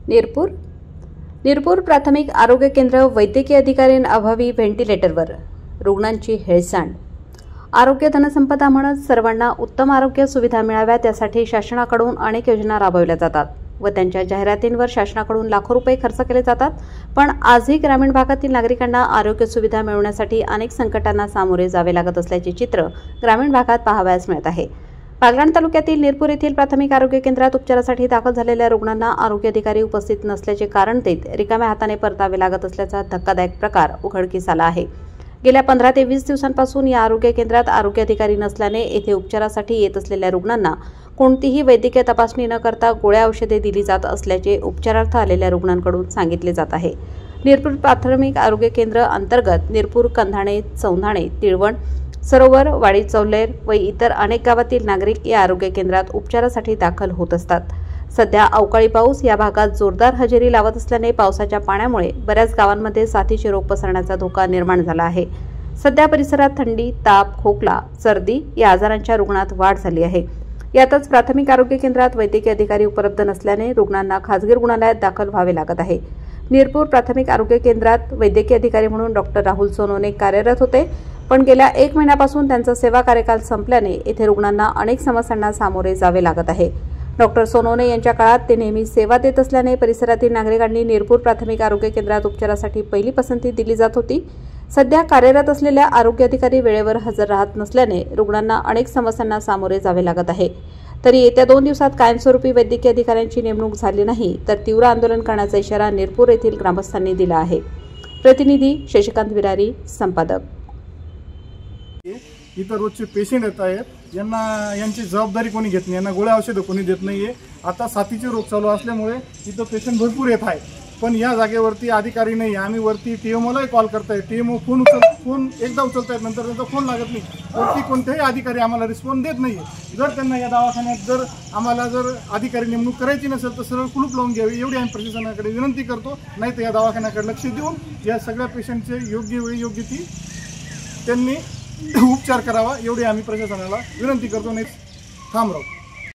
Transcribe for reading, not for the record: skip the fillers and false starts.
निरपूर प्राथमिक आरोग्य केंद्र वैद्यकीय अधिकाऱ्यांअभावी व्हेंटिलेटरवर रुग्णांची हेळसांड। आरोग्य धनसंपदा म्हणत सर्वांना उत्तम आरोग्य सुविधा मिळाव्यात यासाठी शासनाकडून अनेक योजना राबवल्या जातात व त्यांच्या जाहिरातींवर शासनाकडून लाखो रुपये खर्च केले जातात। पण आजही ग्रामीण भागातील नागरिकांना आरोग्य सुविधा मिळवण्यासाठी अनेक संकटांना सामोरे जावे लागत असल्याचे चित्र ग्रामीण भागात पाहावयास मिळत आहे। पालघर तालुक्यातील निरपूर येथील प्राथमिक आरोग्य केंद्रात उपचारासाठी दाखल झालेल्या रुग्णांना आरोग्य अधिकारी उपस्थित नसल्याचे कारण देत रिकाम्या हाताने परतावे लागत असल्याचा धक्कादायक प्रकार उघडकीस आला आहे। गेल्या 15 ते 20 दिवसांपासून या आरोग्य केंद्रात आरोग्य अधिकारी नसल्याने येथे उपचारासाठी येत असलेल्या रुग्णांना कोणतीही वैद्यकीय तपासणी न करता गोळ्या औषधे दिली जात असल्याचे उपचारार्थ आलेल्या रुग्णांकडून सांगितले जात आहे। निरपूर प्राथमिक आरोग्य केंद्र अंतर्गत निरपूर, कंधाणे, चौंधाणे, तिळवण, सरोवर, वाडी, चौलेर व इतर अनेक गावातील नागरिक या आरोग्य केंद्रात उपचारासाठी दाखल होत असतात। सध्या अवकाळी पाऊस या भागात जोरदार हजेरी लावत असल्याने पावसाच्या पाण्यामुळे बऱ्याच गावांमध्ये साथीचे रोग पसरण्याचा धोका निर्माण झाला आहे। सध्या परिसरात थंडी, ताप, खोकला, सर्दी या आजारांच्या रुग्णात वाढ झाली आहे। यातच प्राथमिक आरोग्य केंद्रात वैद्यकीय अधिकारी उपलब्ध नसल्याने रुग्णांना खासगी रुग्णालयात दाखल व्हावे लागत आहे। निरपूर प्राथमिक आरोग्य केंद्रात वैद्यकीय अधिकारी म्हणून डॉक्टर राहुल सोनोने कार्यरत होते, पण गेल्या 1 महिन्यापासून त्यांचा सेवा कार्यकाल संपल्याने येथे रुग्णांना अनेक समस्यांना सामोरे जावे लागत आहे। डॉक्टर सोनोने यांच्या काळात ते नेहमी सेवा देत असल्याने परिसरातील नागरिकांनी निरपूर प्राथमिक आरोग्य केंद्रात उपचारासाठी पहिली पसंती दिली जात होती। सध्या कार्यरत असलेल्या आरोग्य अधिकारी वेळेवर हजर राहत नसल्याने रुग्णांना अनेक समस्यांना सामोरे जावे लागत आहे। तरी येत्या 2 दिवसात कायमस्वरूपी वैद्यकीय अधिकाऱ्यांची नेमणूक झाली नाही तर तीव्र आंदोलन करण्याचा इशारा निरपूर येथील ग्रामस्थांनी दिला आहे। प्रतिनिधी शशिकांत विरारी, संपादक। इतर रोजचे पेशंट येत आहेत, यांची जबाबदारी कोणी घेत नाही, यांना गोळ्या औषधं कोणी देत नाहीये। आता साथीचे रोग चालू असल्यामुळे इथं पेशंट भरपूर येत आहे, पण या जागेवरती अधिकारी नाही। आम्ही वरती टीएमओलाही कॉल करताय, टीएमओ फोन एकदा उचलतायत, नंतर त्यांचा फोन लागत नाही। वरती कोणतेही अधिकारी आम्हाला रिस्पॉन्स देत नाहीये। जर त्यांना या दवाखान्यात जर आम्हाला अधिकारी नेमणूक करायची नसेल तर सरळ कुलूप लावून घ्यावी एवढी आम्ही प्रशासनाकडे विनंती करतो। नाही तर या दवाखान्याकडे लक्ष देऊन या सगळ्या पेशंटचे योग्य वेळी योग्य ती त्यांनी उपचार करावा एवढी आम्ही प्रशासनाला विनंती करतो। नाही थांब राहू।